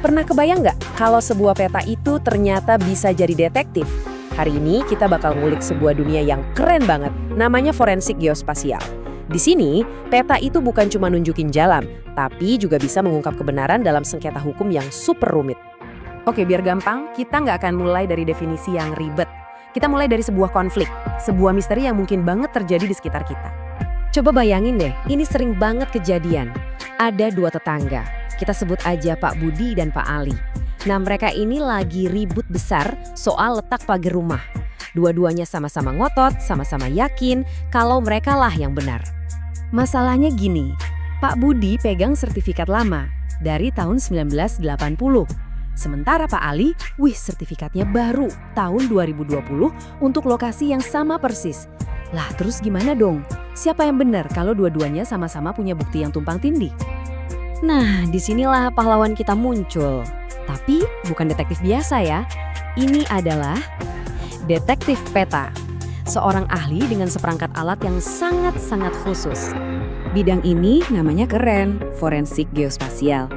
Pernah kebayang nggak kalau sebuah peta itu ternyata bisa jadi detektif? Hari ini kita bakal ngulik sebuah dunia yang keren banget, namanya forensik geospasial. Di sini, peta itu bukan cuma nunjukin jalan, tapi juga bisa mengungkap kebenaran dalam sengketa hukum yang super rumit. Oke, biar gampang, kita nggak akan mulai dari definisi yang ribet. Kita mulai dari sebuah konflik, sebuah misteri yang mungkin banget terjadi di sekitar kita. Coba bayangin deh, ini sering banget kejadian. Ada dua tetangga. Kita sebut aja Pak Budi dan Pak Ali. Nah, mereka ini lagi ribut besar soal letak pagar rumah. Dua-duanya sama-sama ngotot, sama-sama yakin kalau mereka lah yang benar. Masalahnya gini, Pak Budi pegang sertifikat lama dari tahun 1980. Sementara Pak Ali, sertifikatnya baru tahun 2020 untuk lokasi yang sama persis. Lah, terus gimana dong? Siapa yang benar kalau dua-duanya sama-sama punya bukti yang tumpang tindih? Nah, disinilah pahlawan kita muncul. Tapi bukan detektif biasa ya. Ini adalah detektif peta. Seorang ahli dengan seperangkat alat yang sangat-sangat khusus. Bidang ini namanya keren, forensik geospasial.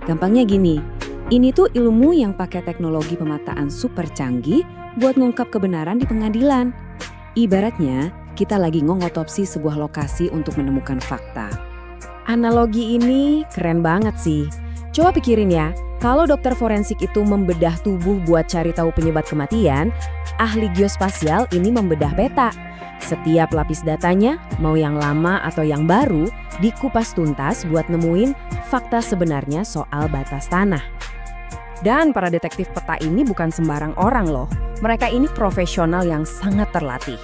Gampangnya gini, ini tuh ilmu yang pakai teknologi pemataan super canggih buat ngungkap kebenaran di pengadilan. Ibaratnya, kita lagi ngotopsi sebuah lokasi untuk menemukan fakta. Analogi ini keren banget sih. Coba pikirin ya, kalau dokter forensik itu membedah tubuh buat cari tahu penyebab kematian, ahli geospasial ini membedah peta. Setiap lapis datanya, mau yang lama atau yang baru, dikupas tuntas buat nemuin fakta sebenarnya soal batas tanah. Dan para detektif peta ini bukan sembarang orang loh. Mereka ini profesional yang sangat terlatih.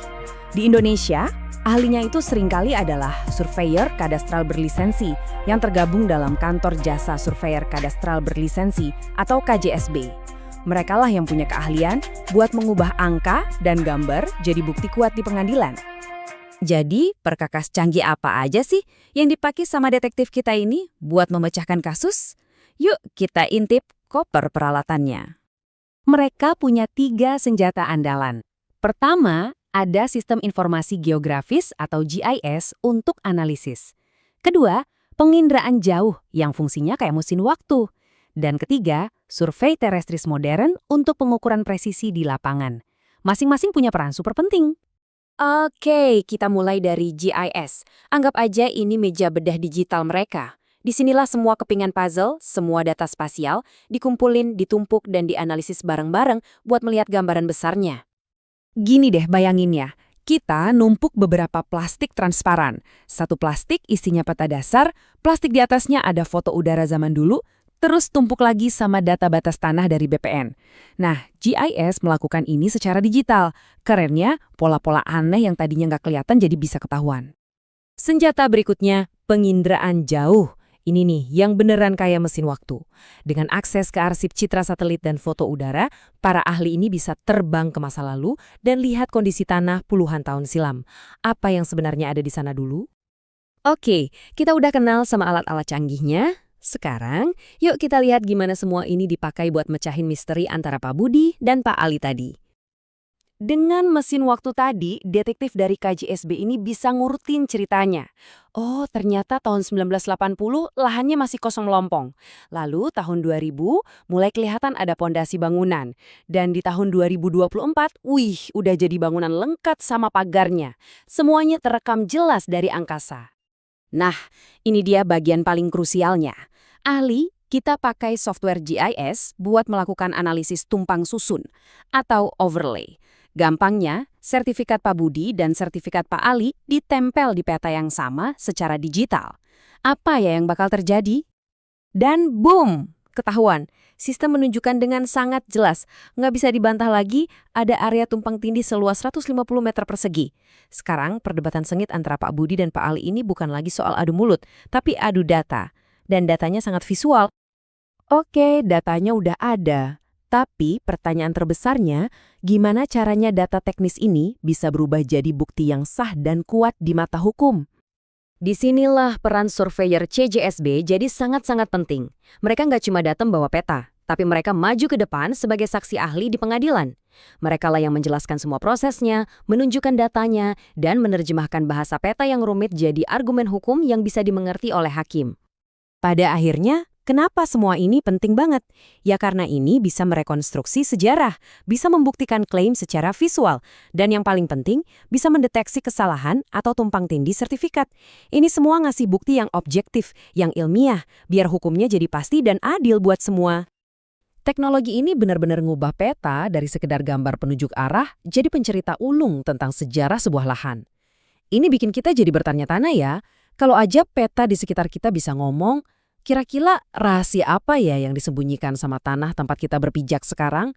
Di Indonesia, ahlinya itu seringkali adalah surveyor kadastral berlisensi yang tergabung dalam Kantor Jasa Surveyor Kadastral Berlisensi atau KJSB. Merekalah yang punya keahlian buat mengubah angka dan gambar jadi bukti kuat di pengadilan. Jadi, perkakas canggih apa aja sih yang dipakai sama detektif kita ini buat memecahkan kasus? Yuk kita intip koper peralatannya. Mereka punya 3 senjata andalan. Pertama, ada sistem informasi geografis atau GIS untuk analisis. Kedua, penginderaan jauh yang fungsinya kayak mesin waktu. Dan ketiga, survei terestris modern untuk pengukuran presisi di lapangan. Masing-masing punya peran super penting. Oke, kita mulai dari GIS. Anggap aja ini meja bedah digital mereka. Disinilah semua kepingan puzzle, semua data spasial, dikumpulin, ditumpuk, dan dianalisis bareng-bareng buat melihat gambaran besarnya. Gini deh bayanginnya, kita numpuk beberapa plastik transparan. Satu plastik isinya peta dasar, plastik di atasnya ada foto udara zaman dulu, terus tumpuk lagi sama data batas tanah dari BPN. Nah, GIS melakukan ini secara digital. Kerennya, pola-pola aneh yang tadinya nggak kelihatan jadi bisa ketahuan. Senjata berikutnya, penginderaan jauh. Ini nih, yang beneran kayak mesin waktu. Dengan akses ke arsip citra satelit dan foto udara, para ahli ini bisa terbang ke masa lalu dan lihat kondisi tanah puluhan tahun silam. Apa yang sebenarnya ada di sana dulu? Oke, kita udah kenal sama alat-alat canggihnya. Sekarang, yuk kita lihat gimana semua ini dipakai buat mecahin misteri antara Pak Budi dan Pak Ali tadi. Dengan mesin waktu tadi, detektif dari KJSB ini bisa ngurutin ceritanya. Oh, ternyata tahun 1980 lahannya masih kosong melompong. Lalu tahun 2000 mulai kelihatan ada pondasi bangunan. Dan di tahun 2024, udah jadi bangunan lengkap sama pagarnya. Semuanya terekam jelas dari angkasa. Nah, ini dia bagian paling krusialnya. Ahli, kita pakai software GIS buat melakukan analisis tumpang susun atau overlay. Gampangnya, sertifikat Pak Budi dan sertifikat Pak Ali ditempel di peta yang sama secara digital. Apa ya yang bakal terjadi? Dan boom! Ketahuan, sistem menunjukkan dengan sangat jelas, nggak bisa dibantah lagi, ada area tumpang tindih seluas 150 meter persegi. Sekarang, perdebatan sengit antara Pak Budi dan Pak Ali ini bukan lagi soal adu mulut, tapi adu data. Dan datanya sangat visual. Oke, datanya udah ada. Tapi pertanyaan terbesarnya, gimana caranya data teknis ini bisa berubah jadi bukti yang sah dan kuat di mata hukum? Disinilah peran surveyor CJSB jadi sangat-sangat penting. Mereka nggak cuma datang bawa peta, tapi mereka maju ke depan sebagai saksi ahli di pengadilan. Mereka lah yang menjelaskan semua prosesnya, menunjukkan datanya, dan menerjemahkan bahasa peta yang rumit jadi argumen hukum yang bisa dimengerti oleh hakim. Pada akhirnya, Kenapa semua ini penting banget? Ya karena ini bisa merekonstruksi sejarah, bisa membuktikan klaim secara visual, dan yang paling penting, bisa mendeteksi kesalahan atau tumpang tindih sertifikat. Ini semua ngasih bukti yang objektif, yang ilmiah, biar hukumnya jadi pasti dan adil buat semua. Teknologi ini benar-benar ngubah peta dari sekedar gambar penunjuk arah jadi pencerita ulung tentang sejarah sebuah lahan. Ini bikin kita jadi bertanya-tanya ya, kalau aja peta di sekitar kita bisa ngomong, kira-kira rahasia apa ya yang disembunyikan sama tanah tempat kita berpijak sekarang?